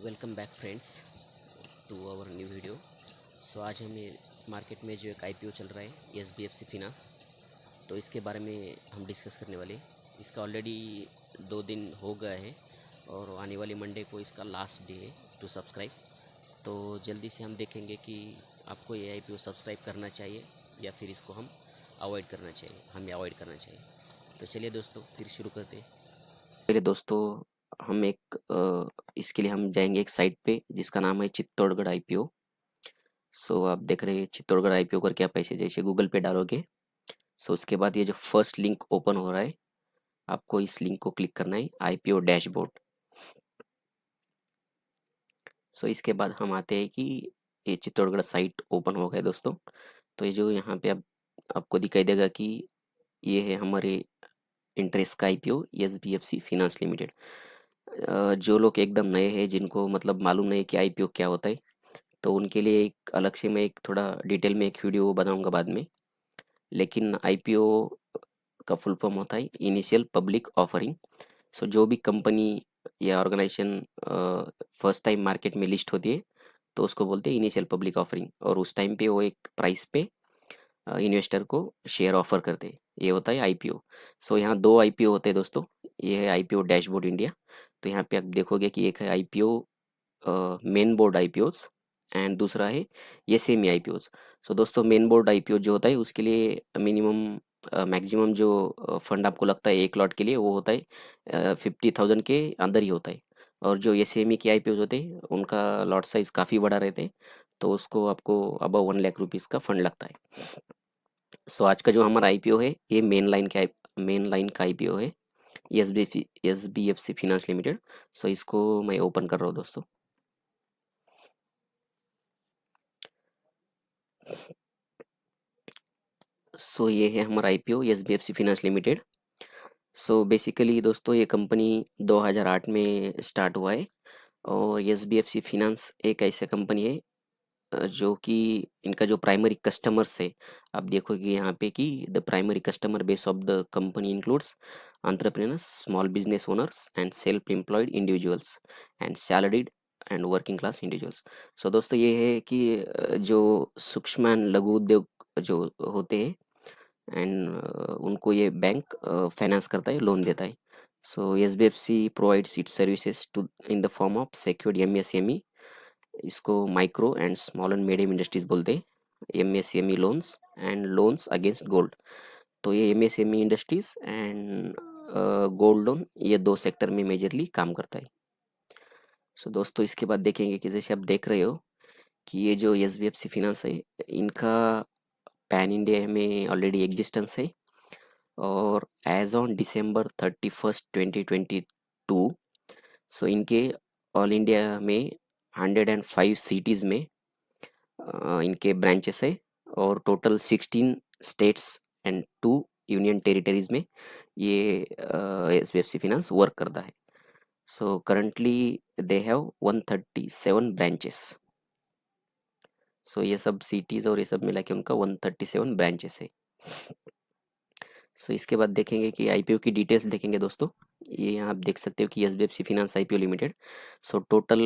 Welcome back friends to our new video. So आज हमें market में जो एक आईपीओ चल रहा है एसबीएफसी फिनांस, तो इसके बारे में हम डिस्कस करने वाले। इसका ऑलरेडी 2 दिन हो गया है और आने वाले मंडे को इसका लास्ट डे है टू सब्सक्राइब। तो जल्दी से हम देखेंगे कि आपको ये आईपीओ सब्सक्राइब करना चाहिए या फिर इसको हमें अवॉइड करना चाहिए। तो चलिए दोस्तों, फिर शुरू करते हैं। मेरे दोस्तों, हम इसके लिए हम जाएंगे एक साइट पे जिसका नाम है चित्तौड़गढ़ आईपीओ। सो आप देख रहे हैं चित्तौड़गढ़ आईपीओ करके आप ऐसे जैसे गूगल पे डालोगे। सो उसके बाद ये जो फर्स्ट लिंक ओपन हो रहा है, आपको इस लिंक को क्लिक करना है, आईपीओ डैशबोर्ड। सो इसके बाद हम आते हैं कि ये चित्तौड़गढ़ साइट ओपन हो गया दोस्तों। तो ये जो यहाँ पे आपको दिखाई देगा कि ये है हमारे इंटरेस्ट का आईपीओ एसबीएफसी फिनांस लिमिटेड। जो लोग एकदम नए हैं, जिनको मतलब मालूम नहीं कि आईपीओ क्या होता है, तो उनके लिए एक अलग से मैं एक थोड़ा डिटेल में एक वीडियो बनाऊंगा बाद में। लेकिन आईपीओ का फुल फॉर्म होता है इनिशियल पब्लिक ऑफरिंग। सो जो भी कंपनी या ऑर्गेनाइजेशन फर्स्ट टाइम मार्केट में लिस्ट होती है, तो उसको बोलते हैं इनिशियल पब्लिक ऑफरिंग। और उस टाइम पे वो एक प्राइस पे इन्वेस्टर को शेयर ऑफर करते हैं, ये होता है आईपीओ। सो यहाँ दो आईपीओ होते हैं दोस्तों। ये है आईपीओ डैशबोर्ड इंडिया। तो यहाँ पे आप देखोगे कि एक है IPO main board IPOs and दूसरा है एसएमई आईपीओज। सो दोस्तों, मेन बोर्ड आईपीओ जो होता है उसके लिए मिनिमम मैक्सिमम जो फंड आपको लगता है एक लॉट के लिए, वो होता है 50,000 के अंदर ही होता है। और जो एसएमई के आईपीओज होते हैं उनका लॉट साइज काफ़ी बड़ा रहता है, तो उसको आपको अबव 1 लाख रुपीज़ का फंड लगता है। सो आज का जो हमारा आईपीओ है, ये मेन लाइन का आईपीओ है, एसबीएफसी फिनांस लिमिटेड। सो इसको मैं ओपन कर रहा हूँ दोस्तों। सो ये है हमारा IPO SBFC finance limited. So basically दोस्तों, ये कंपनी 2008 में स्टार्ट हुआ है। और एसबीएफसी फिनांस एक ऐसा कंपनी है जो कि इनका जो प्राइमरी कस्टमर्स है, आप देखोगे यहाँ पे कि the primary customer base of the company includes entrepreneurs, small business owners and self employed individuals and salaried and working class individuals. So दोस्तों, ये है कि जो सूक्ष्म एंड लघु उद्योग जो होते हैं एंड उनको ये बैंक फाइनेंस करता है, लोन देता है। So SBFC provides its services to in the form of secured MSME, इसको micro and small and medium industries बोलते हैं, MSME loans and loans against gold. तो ये MSME industries and gold loan, ये दो सेक्टर में मेजरली काम करता है। सो दोस्तों, इसके बाद देखेंगे कि जैसे आप देख रहे हो कि ये जो एसबीएफसी फिनांस है, इनका पैन इंडिया में ऑलरेडी एग्जिस्टेंस है। और एज ऑन December 31st 2022, सो इनके ऑल इंडिया में 105 सिटीज़ में इनके ब्रांचेस है। और total 16 states and 2 union territories में ये एसबीएफसी फिनांस वर्क करता है। So currently they have 137 branches. So ये सब सिटीज़ और ये सब मिला के उनका 137 ब्रांचेस है। सो इसके बाद देखेंगे कि आईपीओ की डिटेल्स देखेंगे दोस्तों। ये यहाँ आप देख सकते हो कि SBFC finance IPO limited. So total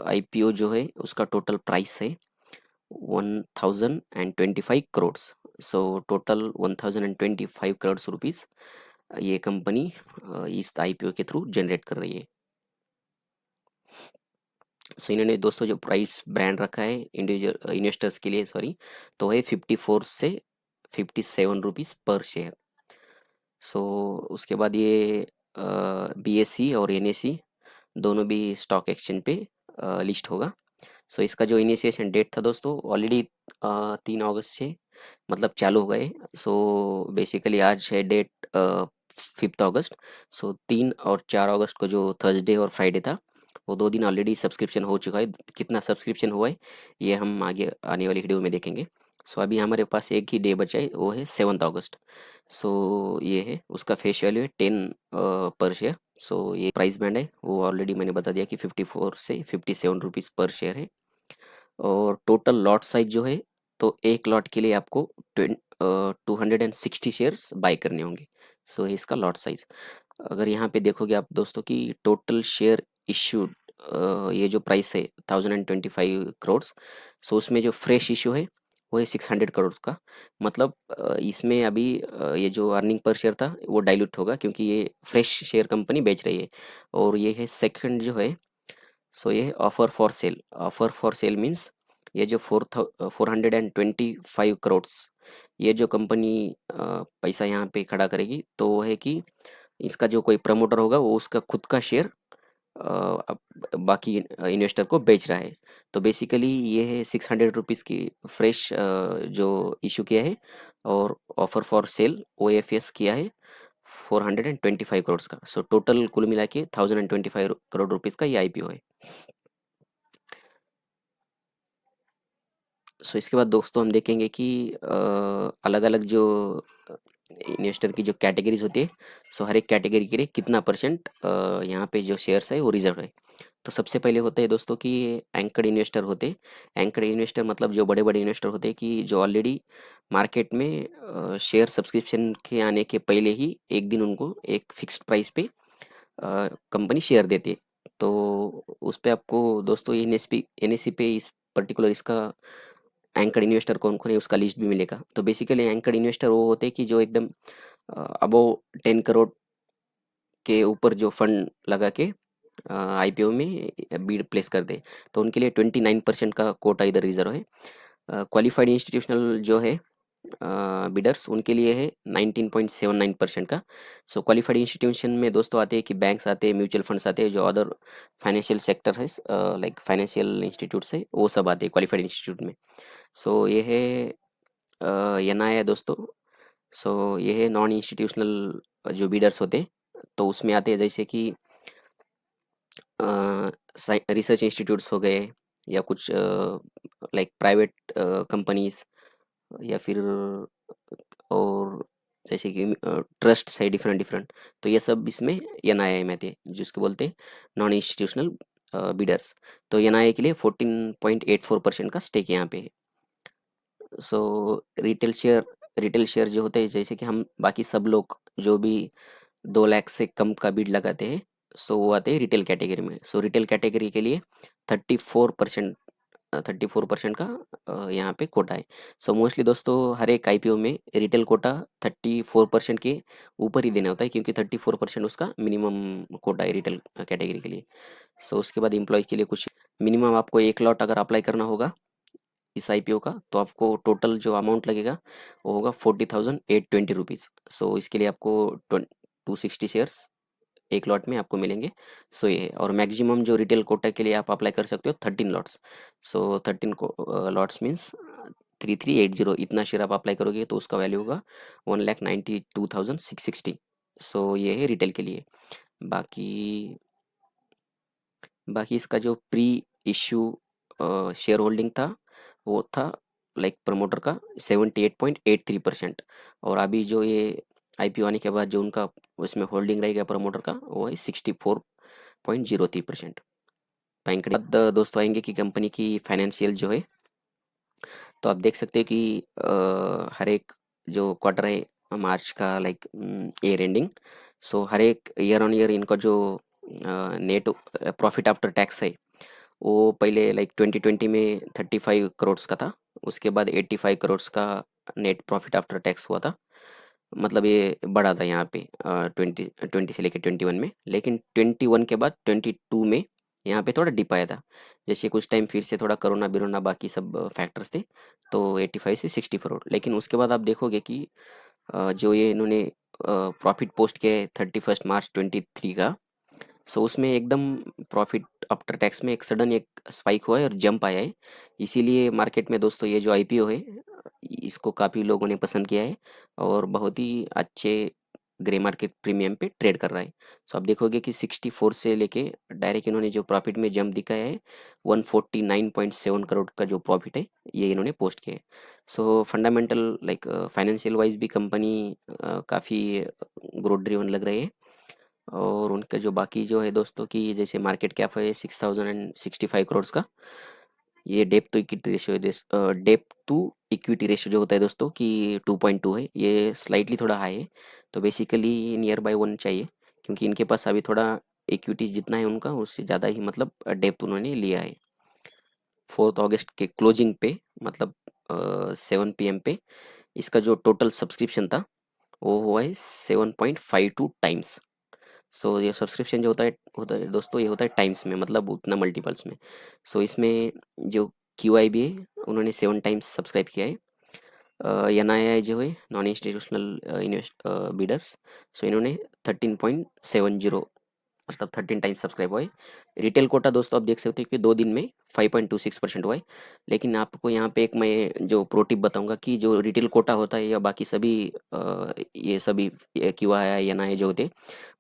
IPO जो है उसका टोटल प्राइस है 1025 crore. So total 1025 crore rupees ये कंपनी इस आईपीओ के थ्रू जनरेट कर रही है। सो इन्होंने दोस्तों जो प्राइस ब्रांड रखा है इंडिविजुअल इन्वेस्टर्स के लिए, सॉरी, तो है 54 से 57 रुपीज़ पर शेयर। सो उसके बाद ये बीएससी और एनएससी दोनों भी स्टॉक एक्सचेंज पे लिस्ट होगा। सो इसका जो इनिशिएशन डेट था दोस्तों, ऑलरेडी 3 अगस्त से मतलब चालू हो गए। सो बेसिकली आज है डेट 5 अगस्त। सो 3 और 4 अगस्त को जो थर्सडे और फ्राइडे था, वो 2 दिन ऑलरेडी सब्सक्रिप्शन हो चुका है। कितना सब्सक्रिप्शन हुआ है ये हम आगे आने वाली वीडियो में देखेंगे। सो अभी हमारे पास एक ही डे बचा है, वो है 7 अगस्त। सो ये है उसका फेस वैल्यू है 10 पर शेयर। सो ये प्राइस बैंड है वो ऑलरेडी मैंने बता दिया कि 54 से 57 रुपीज़ पर शेयर है। और टोटल लॉट साइज जो है, तो एक लॉट के लिए आपको 260 शेयर्स बाय करने होंगे। सो है इसका लॉट साइज। अगर यहाँ पे देखोगे आप दोस्तों कि टोटल शेयर इश्यूड ये जो प्राइस है 1025 करोड़, सो उसमें जो फ्रेश इशू है वो है 600 करोड़ का। मतलब इसमें अभी ये जो अर्निंग पर शेयर था वो डाइल्यूट होगा, क्योंकि ये फ्रेश शेयर कंपनी बेच रही है। और ये है सेकंड जो है, सो ये offer for sale. Offer for sale means ये जो 425 करोड़, ये जो कंपनी पैसा यहाँ पे खड़ा करेगी, तो वो है कि इसका जो कोई प्रमोटर होगा वो उसका खुद का शेयर बाकी इन्वेस्टर को बेच रहा है। तो बेसिकली ये है 600 रुपीज़ की फ्रेश जो इशू किया है, और ऑफर फॉर सेल OFS किया है 425 करोड़ का। सो टोटल कुल मिला के 1025 करोड़ रुपीज़ का ये IPO है। सो इसके बाद दोस्तों हम देखेंगे कि अलग अलग जो इन्वेस्टर की जो कैटेगरीज होती है, सो हर एक कैटेगरी के लिए कितना परसेंट यहाँ पे जो शेयर्स है वो रिजर्व है। तो सबसे पहले होता है दोस्तों कि एंकर्ड इन्वेस्टर होते हैं। एंकर्ड इन्वेस्टर मतलब जो बड़े बड़े इन्वेस्टर होते हैं कि जो ऑलरेडी मार्केट में शेयर सब्सक्रिप्शन के आने के पहले ही एक दिन उनको एक फिक्स्ड प्राइस पे कंपनी शेयर देती है। तो उस पे आपको दोस्तों NSE पे इस पर्टिकुलर इसका एंकर्ड इन्वेस्टर कौन कौन है उसका लिस्ट भी मिलेगा। तो बेसिकली एंकर्ड इन्वेस्टर वो होते हैं कि जो एकदम अबव 10 करोड़ के ऊपर जो फंड लगा के IPO में बीड प्लेस कर दे, तो उनके लिए 29% का कोटा इधर रिजर्व है। क्वालिफाइड इंस्टीट्यूशनल जो है बिडर्स, उनके लिए है 19.79% का। सो क्वालिफाइड इंस्टीट्यूशन में दोस्तों आते हैं कि बैंक्स आते हैं, म्यूचुअल फंड्स आते हैं, जो अदर फाइनेंशियल सेक्टर है लाइक फाइनेंशियल इंस्टीट्यूट्स है, वो सब आते हैं क्वालिफाइड इंस्टीट्यूट में। सो ये है NI है दोस्तों। सो ये है नॉन इंस्टीट्यूशनल जो बिडर्स होते हैं, तो उसमें आते हैं जैसे कि रिसर्च इंस्टीट्यूट्स हो गए, या कुछ लाइक प्राइवेट कंपनीज, या फिर और जैसे कि ट्रस्ट है डिफरेंट डिफरेंट। तो ये सब इसमें NII में आते हैं, जिसको बोलते हैं नॉन इंस्टीट्यूशनल बिडर्स। तो NII के लिए 14.84% का स्टेक यहाँ पे है। सो रिटेल शेयर जो होते हैं, जैसे कि हम बाकी सब लोग जो भी 2 लाख से कम का बिड लगाते हैं, सो वो आते हैं रिटेल कैटेगरी में। सो रिटेल कैटेगरी के लिए 34% 34% का यहाँ पे कोटा है। सो मोस्टली दोस्तों हर एक IPO में रिटेल कोटा 34% के ऊपर ही देना होता है, क्योंकि 34% उसका मिनिमम कोटा है रिटेल कैटेगरी के लिए। सो उसके बाद एम्प्लॉय के लिए कुछ मिनिमम आपको 1 लॉट अगर अप्लाई करना होगा इस IPO का, तो आपको टोटल जो अमाउंट लगेगा वो होगा 40,820 रुपीज़। सो इसके लिए आपको 260 शेयर्स एक लॉट में आपको मिलेंगे। सो ये है, और मैक्सिमम जो रिटेल कोटा के लिए आप अप्लाई कर सकते हो 13 लॉट्स। सो 13 लॉट्स मीन्स 3380, इतना शेयर आप अप्लाई करोगे तो उसका वैल्यू होगा 1,92,660। सो ये है रिटेल के लिए। बाकी बाकी इसका जो प्री इश्यू शेयर होल्डिंग था वो था लाइक प्रमोटर का 78.83%, और अभी जो ये IPO आने के बाद जो उनका उसमें होल्डिंग रहेगा प्रमोटर का वो है 64.03%। बैंक के बाद दोस्तों आएंगे कि कंपनी की फाइनेंशियल जो है, तो आप देख सकते हैं कि हर एक जो क्वार्टर है मार्च का लाइक ईयर एंडिंग, सो हर एक ईयर ऑन ईयर इनका जो नेट प्रॉफिट आफ्टर टैक्स है वो पहले लाइक 2020 में 35 करोड़ का था, उसके बाद 85 करोड़ का नेट प्रॉफिट आफ्टर टैक्स हुआ था। मतलब ये बढ़ा था यहाँ पे 2020 से लेकर 21 में, लेकिन 21 के बाद 22 में यहाँ पे थोड़ा डिप आया था। जैसे कुछ टाइम फिर से थोड़ा कोरोना बिरोना बाकी सब फैक्टर्स थे, तो 85 से 60 करोड़। लेकिन उसके बाद आप देखोगे कि जो ये इन्होंने प्रॉफिट पोस्ट किया है 31 मार्च 23 का, सो उसमें एकदम प्रॉफिट आफ्टर टैक्स में एक सडन एक स्पाइक हुआ है और जंप आया है। इसीलिए मार्केट में दोस्तों ये जो IPO है इसको काफ़ी लोगों ने पसंद किया है, और बहुत ही अच्छे ग्रे मार्केट प्रीमियम पे ट्रेड कर रहा है। सो आप देखोगे कि 64 से लेके डायरेक्ट इन्होंने जो प्रॉफिट में जंप दिखाया है 149.7 करोड़ का जो प्रॉफिट है ये इन्होंने पोस्ट किया है। सो फंडामेंटल लाइक फाइनेंशियल वाइज भी कंपनी काफ़ी ग्रोथ ड्रिवन लग रही है। और उनका जो बाकी जो है दोस्तों की जैसे मार्केट कैप है 6,065 करोड़ का। ये डेप टू इक्विटी रेशियो जो होता है दोस्तों कि 2.2 है, ये स्लाइटली थोड़ा हाई है। तो बेसिकली नियर बाय 1 चाहिए, क्योंकि इनके पास अभी थोड़ा इक्विटी जितना है उनका उससे ज़्यादा ही मतलब डेप्थ उन्होंने लिया है। 4 अगस्त के क्लोजिंग पे मतलब 7 PM पे इसका जो टोटल सब्सक्रिप्शन था वो हुआ है 7.52 टाइम्स। सो ये सब्सक्रिप्शन जो होता है दोस्तों, ये होता है टाइम्स में, मतलब उतना मल्टीपल्स में। सो इसमें जो QIB है उन्होंने 7 टाइम्स सब्सक्राइब किया है। NII जो है नॉन इंस्टीट्यूशनल इन्वेस्ट बीडर्स, सो इन्होंने 13.70 मतलब 13 टाइम्स सब्सक्राइब हुआ है। रिटेल कोटा दोस्तों आप देख सकते हो कि 2 दिन में 5.26% हुआ है। लेकिन आपको यहाँ पे एक मैं जो प्रो टिप बताऊंगा कि जो रिटेल कोटा होता है या बाकी सभी ये सभी QII NII जो होते हैं,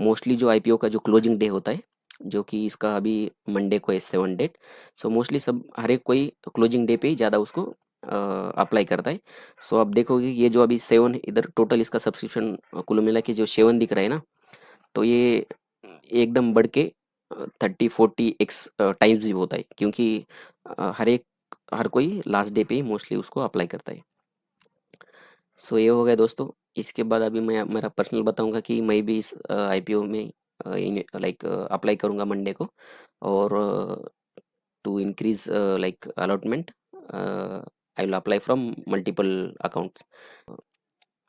मोस्टली जो IPO का जो क्लोजिंग डे होता है, जो कि इसका अभी मंडे को है 7 डेट। सो मोस्टली सब हर एक कोई क्लोजिंग डे पे ही ज़्यादा उसको अप्लाई करता है। सो आप देखोगे कि ये जो अभी 7 इधर टोटल इसका सब्सक्रिप्शन कुल मिला के जो 7 दिख रहा है ना, तो ये एकदम बढ़ के 30-40x टाइम्स भी होता है, क्योंकि हर कोई लास्ट डे पे ही मोस्टली उसको अप्लाई करता है। सो ये हो गया दोस्तों। इसके बाद अभी मैं मेरा पर्सनल बताऊंगा कि मैं भी इस IPO में लाइक अप्लाई करूंगा मंडे को। और to increase like allotment I will apply from multiple accounts.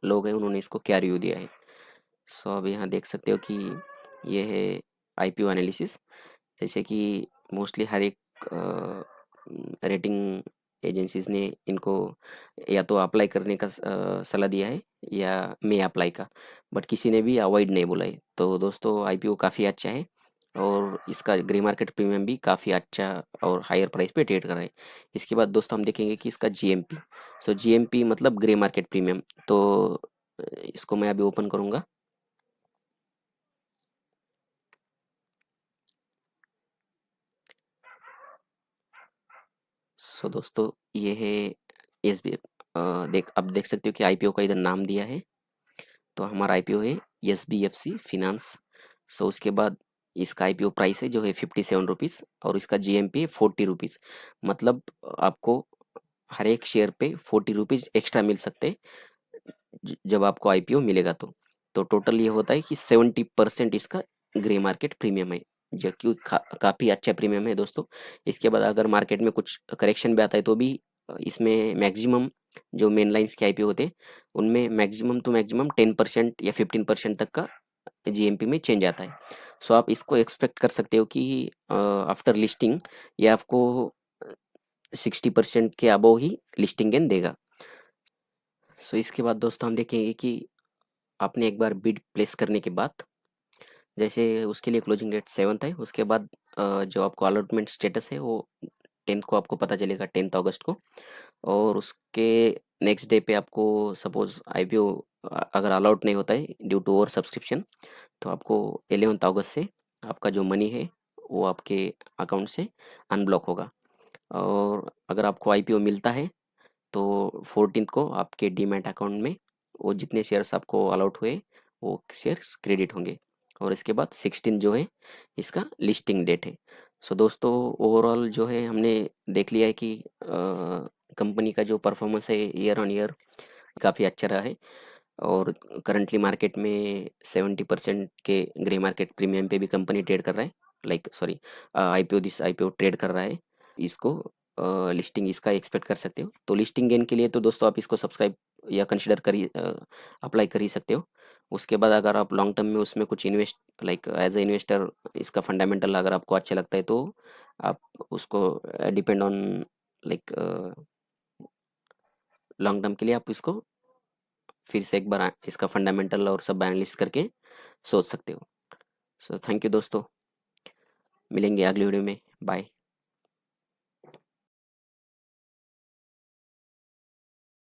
लोग हैं उन्होंने इसको क्या रिव्यू दिया है। सो अब यहाँ देख सकते हो कि ये है IPO एनालिसिस। जैसे कि मोस्टली हर एक रेटिंग एजेंसीज ने इनको या तो अप्लाई करने का सलाह दिया है या मैं अप्लाई का, बट किसी ने भी अवॉइड नहीं बोला है। तो दोस्तों IPO काफ़ी अच्छा है और इसका ग्रे मार्केट प्रीमियम भी काफ़ी अच्छा और हायर प्राइस पे ट्रेड कर रहा है। इसके बाद दोस्तों हम देखेंगे कि इसका GMP। सो GMP मतलब ग्रे मार्केट प्रीमियम। तो इसको मैं अभी ओपन करूँगा। सो दोस्तों ये है SB, अब देख सकते हो कि IPO का इधर नाम दिया है। तो हमारा IPO है SBFC फिनांस। सो उसके बाद इसका IPO प्राइस है जो है 57 रुपीज़ और इसका GMP है 40 रुपीज़। मतलब आपको हर एक शेयर पे 40 रुपीज़ एक्स्ट्रा मिल सकते हैं जब आपको IPO मिलेगा। तो टोटल ये होता है कि 70% इसका ग्रे मार्केट प्रीमियम है, जो कि काफ़ी अच्छा प्रीमियम है दोस्तों। इसके बाद अगर मार्केट में कुछ करेक्शन भी आता है तो भी इसमें मैक्सिमम जो मेन लाइन्स के IPO होते हैं उनमें मैक्सिमम टू मैक्सिमम 10% या 15% तक का GMP में चेंज आता है। सो आप इसको एक्सपेक्ट कर सकते हो कि आफ्टर लिस्टिंग ये आपको 60% के अबव ही लिस्टिंग गेन देगा। सो इसके बाद दोस्तों हम देखेंगे कि आपने एक बार बिड प्लेस करने के बाद, जैसे उसके लिए क्लोजिंग डेट 7 है, उसके बाद जो आपको अलॉटमेंट स्टेटस है वो 10 को आपको पता चलेगा, 10 अगस्त को। और उसके नेक्स्ट डे पे आपको सपोज IPO अगर अलॉट नहीं होता है ड्यू टू ओवर सब्सक्रिप्शन, तो आपको 11 अगस्त से आपका जो मनी है वो आपके अकाउंट से अनब्लॉक होगा। और अगर आपको IPO मिलता है तो 14 को आपके डीमैट अकाउंट में वो जितने शेयर्स आपको अलॉट हुए वो शेयर्स क्रेडिट होंगे। और इसके बाद 16 जो है इसका लिस्टिंग डेट है। सो दोस्तों ओवरऑल जो है हमने देख लिया है कि कंपनी का जो परफॉर्मेंस है ईयर ऑन ईयर काफ़ी अच्छा रहा है। और करंटली मार्केट में 70% के ग्रे मार्केट प्रीमियम पे भी कंपनी ट्रेड कर रहा है, लाइक सॉरी IPO ट्रेड कर रहा है। इसको लिस्टिंग इसका एक्सपेक्ट कर सकते हो। तो लिस्टिंग गेन के लिए तो दोस्तों आप इसको सब्सक्राइब या कंसिडर अप्लाई कर ही सकते हो। उसके बाद अगर आप लॉन्ग टर्म में उसमें कुछ invest like as a investor इसका फंडामेंटल अगर आपको अच्छा लगता है तो आप उसको depend on like long term के लिए आप इसको फिर से एक बार इसका फंडामेंटल और सब एनालिसिस करके सोच सकते हो। सो थैंक यू दोस्तों, मिलेंगे अगले वीडियो में। बाय।